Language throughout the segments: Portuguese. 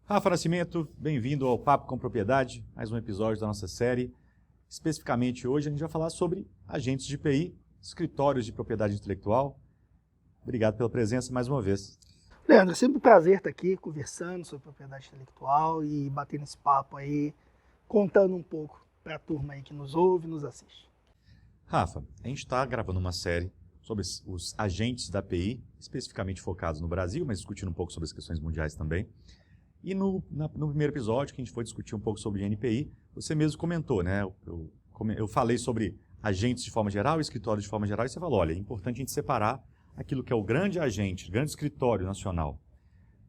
Rafa Nascimento, bem-vindo ao Papo com Propriedade, mais um episódio da nossa série. Especificamente hoje a gente vai falar sobre agentes de IPI, escritórios de propriedade intelectual. Obrigado pela presença mais uma vez. Leandro, é sempre um prazer estar aqui conversando sobre propriedade intelectual e batendo esse papo aí, contando um pouco para a turma aí que nos ouve e nos assiste. Rafa, a gente está gravando uma série sobre os agentes da API, especificamente focados no Brasil, mas discutindo um pouco sobre as questões mundiais também. E no primeiro episódio, que a gente foi discutir um pouco sobre NPI, você mesmo comentou, né? Eu falei sobre agentes de forma geral, escritórios de forma geral, e você falou, olha, é importante a gente separar aquilo que é o grande agente, grande escritório nacional,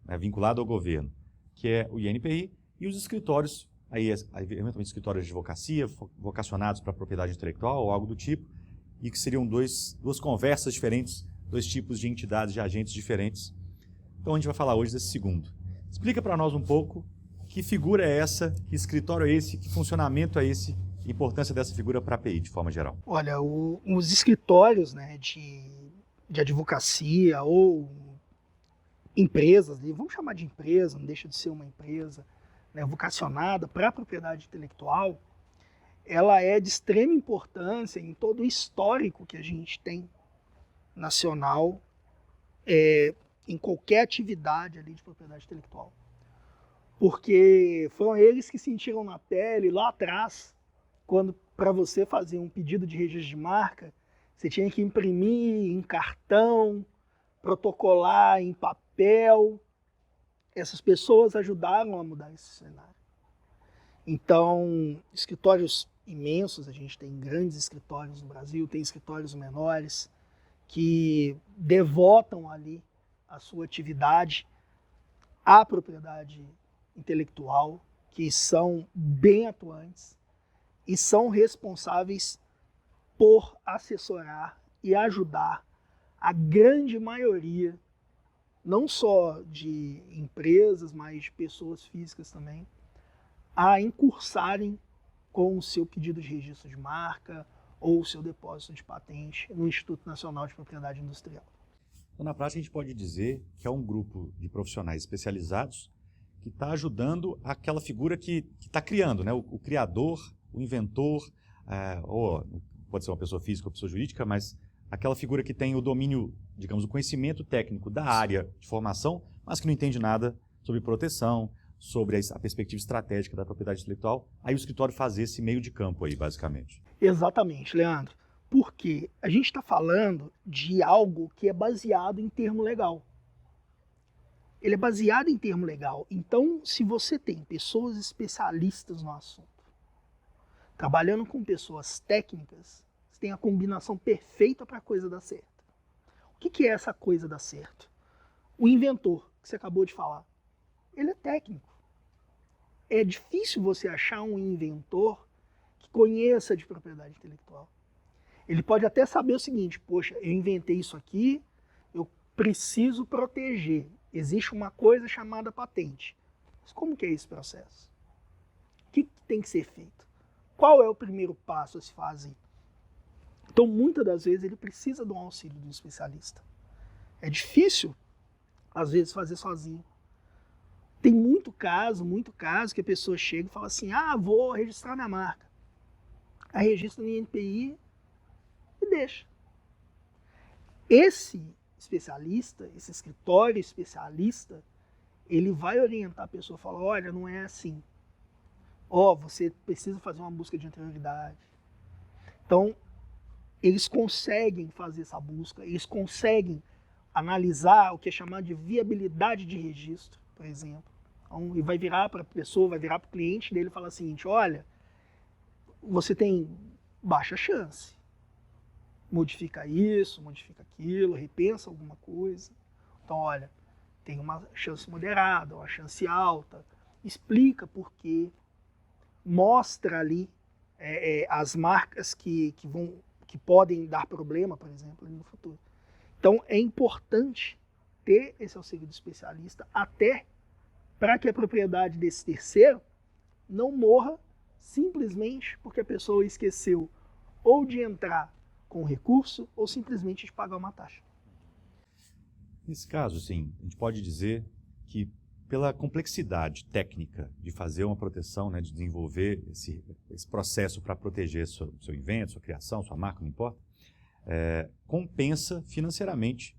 né, vinculado ao governo, que é o INPI, e os escritórios, eventualmente escritórios de advocacia, vocacionados para propriedade intelectual ou algo do tipo, e que seriam duas conversas diferentes, dois tipos de entidades, de agentes diferentes. Então a gente vai falar hoje desse segundo. Explica para nós um pouco que figura é essa, que escritório é esse, que funcionamento é esse, a importância dessa figura para a API de forma geral. Olha, os escritórios, né, de advocacia ou empresas, vamos chamar de empresa, não deixa de ser uma empresa, né, vocacionada para a propriedade intelectual, ela é de extrema importância em todo o histórico que a gente tem nacional, em qualquer atividade ali de propriedade intelectual. Porque foram eles que sentiram na pele lá atrás, quando para você fazer um pedido de registro de marca, você tinha que imprimir em cartão, protocolar em papel. Essas pessoas ajudaram a mudar esse cenário. Então, escritórios imensos, a gente tem grandes escritórios no Brasil, tem escritórios menores, que devotam ali a sua atividade à propriedade intelectual, que são bem atuantes e são responsáveis por assessorar e ajudar a grande maioria, não só de empresas, mas de pessoas físicas também, a incursarem com o seu pedido de registro de marca ou o seu depósito de patente no Instituto Nacional de Propriedade Industrial. Então, na prática, a gente pode dizer que é um grupo de profissionais especializados que está ajudando aquela figura que está criando, né? O criador, o inventor, ou pode ser uma pessoa física ou pessoa jurídica, mas aquela figura que tem o domínio, digamos, o conhecimento técnico da área de formação, mas que não entende nada sobre proteção, sobre a perspectiva estratégica da propriedade intelectual. Aí o escritório faz esse meio de campo aí, basicamente. Exatamente, Leandro. Porque a gente está falando de algo que é baseado em termo legal. Ele é baseado em termo legal. Então, se você tem pessoas especialistas no assunto, trabalhando com pessoas técnicas, você tem a combinação perfeita para a coisa dar certo. O que é essa coisa dar certo? O inventor, que você acabou de falar, ele é técnico. É difícil você achar um inventor que conheça de propriedade intelectual. Ele pode até saber o seguinte, poxa, eu inventei isso aqui, eu preciso proteger. Existe uma coisa chamada patente. Mas como que é esse processo? O que tem que ser feito? Qual é o primeiro passo a se fazer? Então, muitas das vezes, ele precisa do auxílio de um especialista. É difícil, às vezes, fazer sozinho. Tem muito caso que a pessoa chega e fala assim, vou registrar minha marca. Aí registra no INPI e deixa. Esse especialista, esse escritório especialista, ele vai orientar a pessoa, falar, olha, não é assim. Você precisa fazer uma busca de anterioridade. Então, eles conseguem fazer essa busca, eles conseguem analisar o que é chamado de viabilidade de registro, por exemplo. Então, e vai virar para a pessoa, vai virar para o cliente dele e falar o seguinte, olha, você tem baixa chance. Modifica isso, modifica aquilo, repensa alguma coisa. Então, olha, tem uma chance moderada, uma chance alta. Explica por quê. Mostra ali as marcas que podem dar problema, por exemplo, no futuro. Então, é importante ter esse auxílio do especialista até para que a propriedade desse terceiro não morra simplesmente porque a pessoa esqueceu ou de entrar com recurso ou simplesmente de pagar uma taxa. Nesse caso, sim, a gente pode dizer que pela complexidade técnica de fazer uma proteção, né, de desenvolver esse processo para proteger seu invento, sua criação, sua marca, não importa, compensa financeiramente,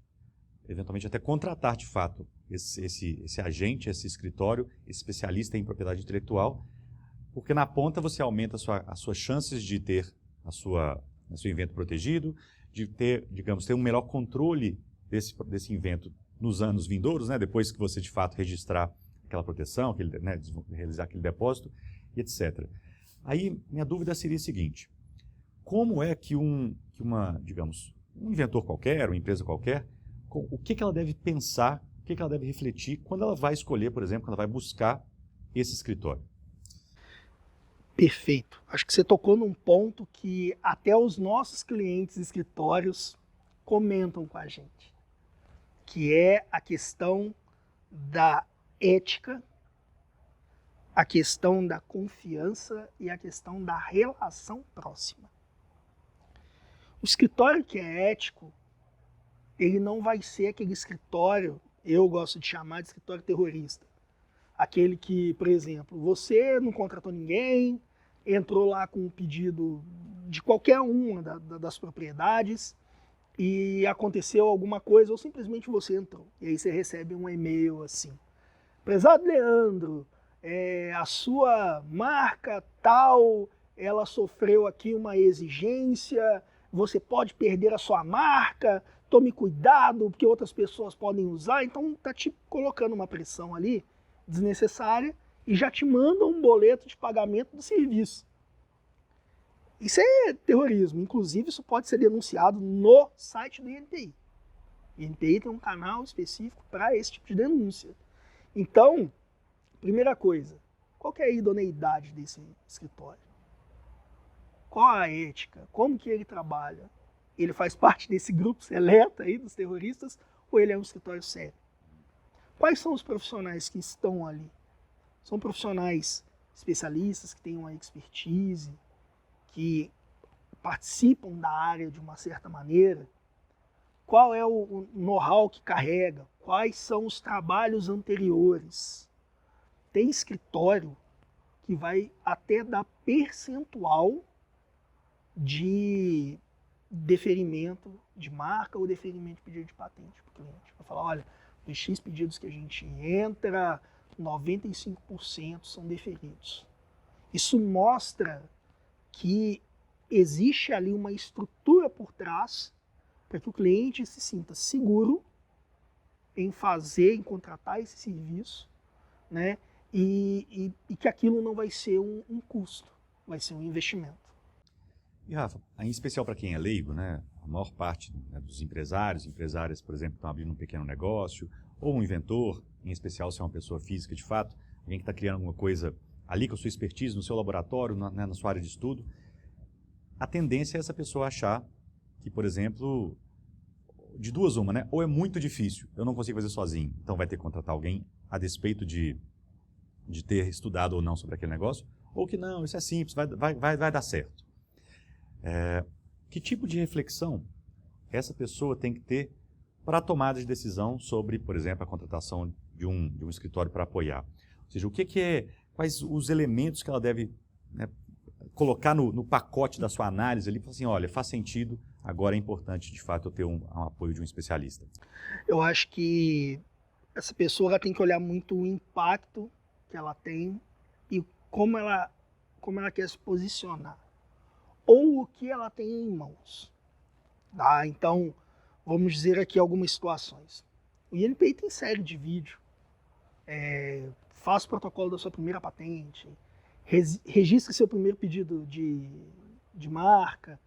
eventualmente até contratar de fato esse agente, esse escritório, esse especialista em propriedade intelectual, porque na ponta você aumenta as suas chances de ter seu invento protegido, de ter, digamos, ter um melhor controle desse invento nos anos vindouros, né, depois que você de fato registrar aquela proteção, né, realizar aquele depósito, e etc. Aí minha dúvida seria a seguinte: como é que digamos, um inventor qualquer, uma empresa qualquer, o que ela deve pensar, o que ela deve refletir quando ela vai escolher, por exemplo, quando ela vai buscar esse escritório? Perfeito. Acho que você tocou num ponto que até os nossos clientes escritórios comentam com a gente, que é a questão da ética, a questão da confiança e a questão da relação próxima. O escritório que é ético, ele não vai ser aquele escritório, eu gosto de chamar de escritório terrorista. Aquele que, por exemplo, você não contratou ninguém, entrou lá com um pedido de qualquer uma das propriedades e aconteceu alguma coisa ou simplesmente você entrou. E aí você recebe um e-mail assim: prezado Leandro, a sua marca tal, ela sofreu aqui uma exigência, você pode perder a sua marca, tome cuidado porque outras pessoas podem usar. Então tá te colocando uma pressão ali desnecessária e já te manda um boleto de pagamento do serviço. Isso é terrorismo. Inclusive, isso pode ser denunciado no site do INPI. O INPI tem um canal específico para esse tipo de denúncia. Então, primeira coisa, qual que é a idoneidade desse escritório? Qual a ética? Como que ele trabalha? Ele faz parte desse grupo seleto aí dos terroristas ou ele é um escritório sério? Quais são os profissionais que estão ali? São profissionais especialistas que têm uma expertise, que participam da área de uma certa maneira? Qual é o know-how que carrega? Quais são os trabalhos anteriores? Tem escritório que vai até dar percentual de deferimento de marca ou deferimento de pedido de patente para o cliente. Vai falar, olha, dos X pedidos que a gente entra, 95% são deferidos. Isso mostra que existe ali uma estrutura por trás para que o cliente se sinta seguro em fazer, em contratar esse serviço, né? E que aquilo não vai ser um custo, vai ser um investimento. E Rafa, em especial para quem é leigo, né, a maior parte, né, dos empresárias, por exemplo, estão abrindo um pequeno negócio, ou um inventor, em especial se é uma pessoa física de fato, alguém que está criando alguma coisa ali com a sua expertise, no seu laboratório, na sua área de estudo, a tendência é essa pessoa achar que, por exemplo, de duas uma, né, ou é muito difícil, eu não consigo fazer sozinho, então vai ter que contratar alguém a despeito de ter estudado ou não sobre aquele negócio, ou que não, isso é simples, vai dar certo. Que tipo de reflexão essa pessoa tem que ter para a tomada de decisão sobre, por exemplo, a contratação de um escritório para apoiar? Ou seja, quais os elementos que ela deve, né, colocar no pacote da sua análise ali, para assim, olha, faz sentido, agora é importante de fato eu ter um apoio de um especialista. Eu acho que essa pessoa ela tem que olhar muito o impacto que ela tem e como ela quer se posicionar, ou o que ela tem em mãos. Tá? Então, vamos dizer aqui algumas situações. O INPI tem série de vídeo, faça o protocolo da sua primeira patente, registre seu primeiro pedido de marca.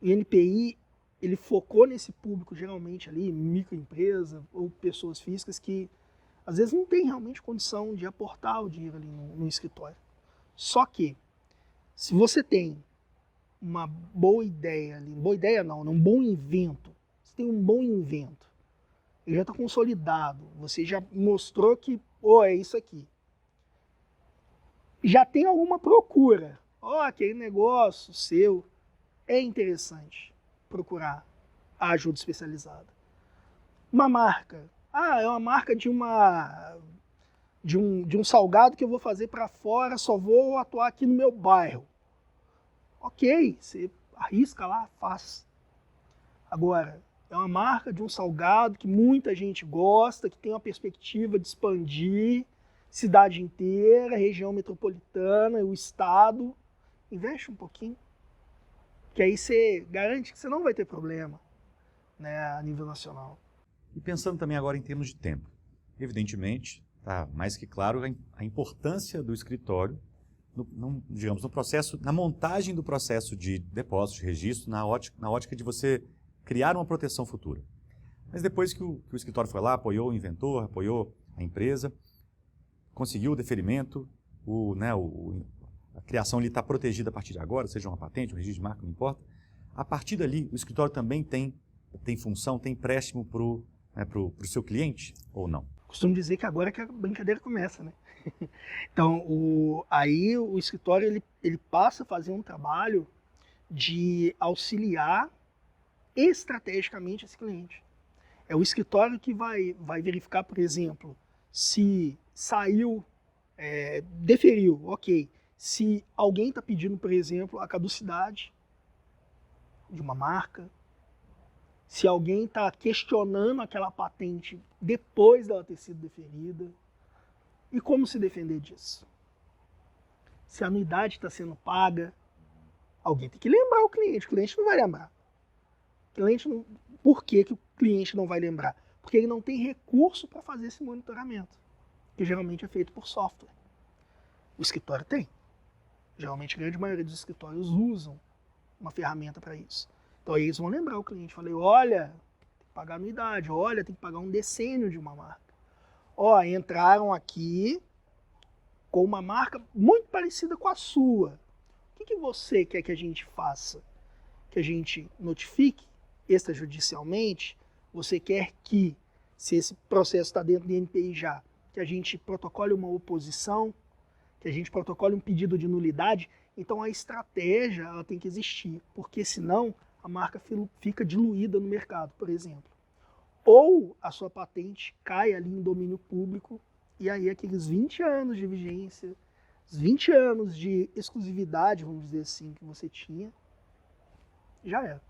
O INPI, ele focou nesse público geralmente ali, microempresa ou pessoas físicas que às vezes não tem realmente condição de aportar o dinheiro ali no escritório. Só que, se você tem uma boa ideia ali, boa ideia não, um bom invento, você tem um bom invento, ele já está consolidado, você já mostrou que, é isso aqui. Já tem alguma procura, aquele negócio seu, é interessante procurar a ajuda especializada. Uma marca, é uma marca de uma de um salgado que eu vou fazer para fora, só vou atuar aqui no meu bairro. Ok, você arrisca lá, faz. Agora, é uma marca de um salgado que muita gente gosta, que tem uma perspectiva de expandir cidade inteira, região metropolitana, o estado. Investe um pouquinho, que aí você garante que você não vai ter problema, né, a nível nacional. E pensando também agora em termos de tempo. Evidentemente, está mais que claro a importância do escritório, digamos, no processo, na montagem do processo de depósito, de registro, na ótica de você criar uma proteção futura. Mas depois que o escritório foi lá, apoiou o inventor, apoiou a empresa, conseguiu o deferimento, a criação está protegida a partir de agora, seja uma patente, um registro de marca, não importa. A partir dali, o escritório também tem função, tem empréstimo para o seu cliente ou não? Costumo dizer que agora é que a brincadeira começa, né? Então, aí o escritório ele passa a fazer um trabalho de auxiliar estrategicamente esse cliente. É o escritório que vai verificar, por exemplo, se saiu, deferiu, ok. Se alguém está pedindo, por exemplo, a caducidade de uma marca, se alguém está questionando aquela patente depois dela ter sido deferida, e como se defender disso? Se a anuidade está sendo paga, alguém tem que lembrar o cliente não vai lembrar. Por que o cliente não vai lembrar? Porque ele não tem recurso para fazer esse monitoramento, que geralmente é feito por software. O escritório tem. Geralmente a grande maioria dos escritórios usam uma ferramenta para isso. Então aí eles vão lembrar o cliente. Falei, olha, tem que pagar anuidade, olha, tem que pagar um decênio de uma marca. Ó, entraram aqui com uma marca muito parecida com a sua. O que você quer que a gente faça? Que a gente notifique extrajudicialmente? Você quer que, se esse processo está dentro do INPI já, que a gente protocole uma oposição, que a gente protocole um pedido de nulidade? Então a estratégia ela tem que existir, porque senão a marca fica diluída no mercado, por exemplo. Ou a sua patente cai ali em domínio público, e aí aqueles 20 anos de vigência, os 20 anos de exclusividade, vamos dizer assim, que você tinha, já era.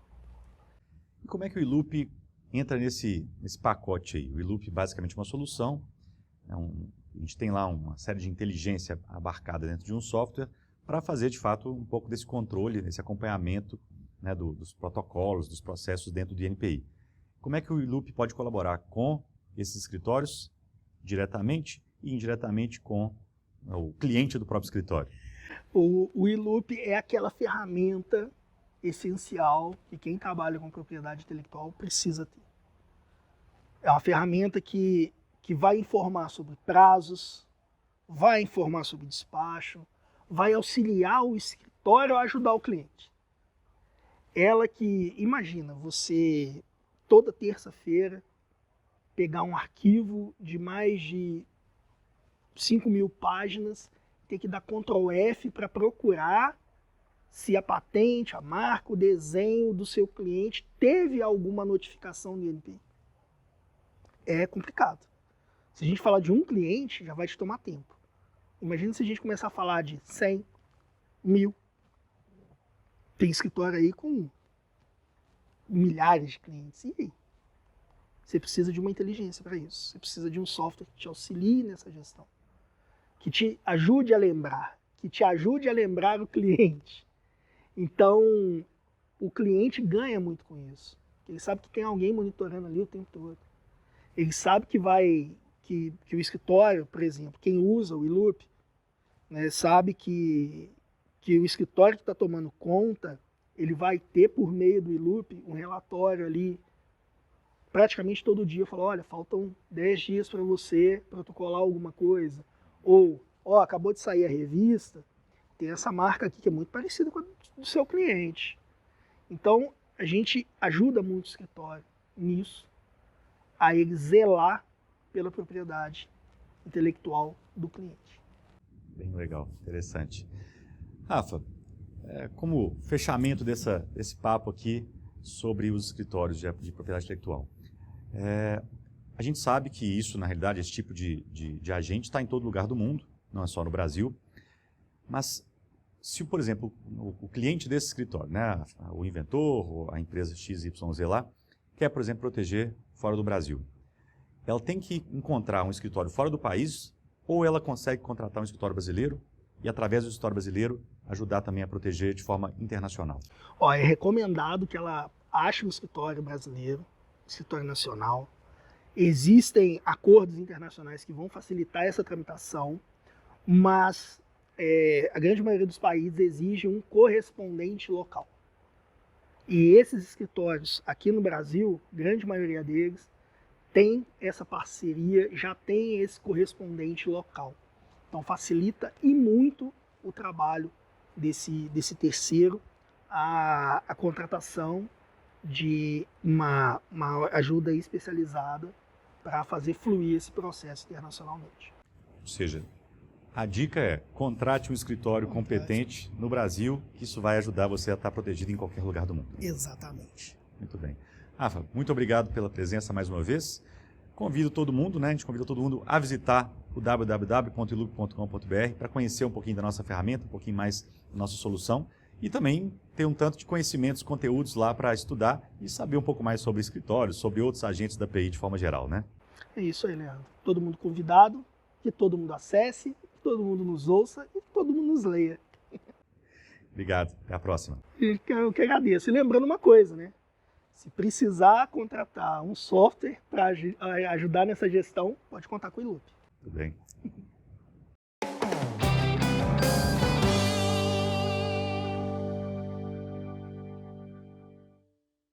E como é que o iLoop entra nesse pacote aí? O iLoop basicamente é uma solução, a gente tem lá uma série de inteligência abarcada dentro de um software para fazer, de fato, um pouco desse controle, desse acompanhamento, né, dos protocolos, dos processos dentro do INPI. Como é que o iLoop pode colaborar com esses escritórios diretamente e indiretamente com o cliente do próprio escritório? O iLoop é aquela ferramenta essencial que quem trabalha com propriedade intelectual precisa ter. É uma ferramenta que vai informar sobre prazos, vai informar sobre despacho, vai auxiliar o escritório a ajudar o cliente. Ela que, imagina, você toda terça-feira pegar um arquivo de mais de 5.000 páginas, ter que dar Ctrl F para procurar se a patente, a marca, o desenho do seu cliente teve alguma notificação do INPI. É complicado. Se a gente falar de um cliente, já vai te tomar tempo. Imagina se a gente começar a falar de 100, 1.000. Tem escritório aí com milhares de clientes. E aí? Você precisa de uma inteligência para isso. Você precisa de um software que te auxilie nessa gestão. Que te ajude a lembrar. Que te ajude a lembrar o cliente. Então, o cliente ganha muito com isso. Ele sabe que tem alguém monitorando ali o tempo todo. Ele sabe que o escritório, por exemplo, quem usa o iLoop, né, sabe que o escritório que está tomando conta, ele vai ter por meio do iLoop um relatório ali, praticamente todo dia, fala, olha, faltam 10 dias para você protocolar alguma coisa. Ou, ó, acabou de sair a revista, tem essa marca aqui que é muito parecida com a do seu cliente. Então, a gente ajuda muito o escritório nisso, a ele zelar pela propriedade intelectual do cliente. Bem legal, interessante. Rafa, como fechamento desse papo aqui sobre os escritórios de propriedade intelectual, A gente sabe que isso, na realidade, esse tipo de agente está em todo lugar do mundo, não é só no Brasil. Mas se, por exemplo, o cliente desse escritório, né, o inventor, ou a empresa XYZ lá, quer, por exemplo, proteger fora do Brasil, ela tem que encontrar um escritório fora do país ou ela consegue contratar um escritório brasileiro e, através do escritório brasileiro, ajudar também a proteger de forma internacional? É recomendado que ela ache um escritório brasileiro, um escritório nacional. Existem acordos internacionais que vão facilitar essa tramitação, mas a grande maioria dos países exige um correspondente local. E esses escritórios aqui no Brasil, grande maioria deles, tem essa parceria, já tem esse correspondente local. Então facilita e muito o trabalho desse terceiro, a contratação de uma ajuda especializada para fazer fluir esse processo internacionalmente. Ou seja, a dica é, contrate um escritório competente no Brasil, que isso vai ajudar você a estar protegido em qualquer lugar do mundo. Exatamente. Muito bem. Rafa, muito obrigado pela presença mais uma vez. Convido todo mundo, né? A gente convida todo mundo a visitar o www.ilup.com.br para conhecer um pouquinho da nossa ferramenta, um pouquinho mais da nossa solução e também ter um tanto de conhecimentos, conteúdos lá para estudar e saber um pouco mais sobre escritórios, sobre outros agentes da PI de forma geral, né? É isso aí, Leandro. Todo mundo convidado, que todo mundo acesse, que todo mundo nos ouça e que todo mundo nos leia. Obrigado. Até a próxima. Eu que agradeço. E lembrando uma coisa, né? Se precisar contratar um software para ajudar nessa gestão, pode contar com o Ilup. Tudo bem.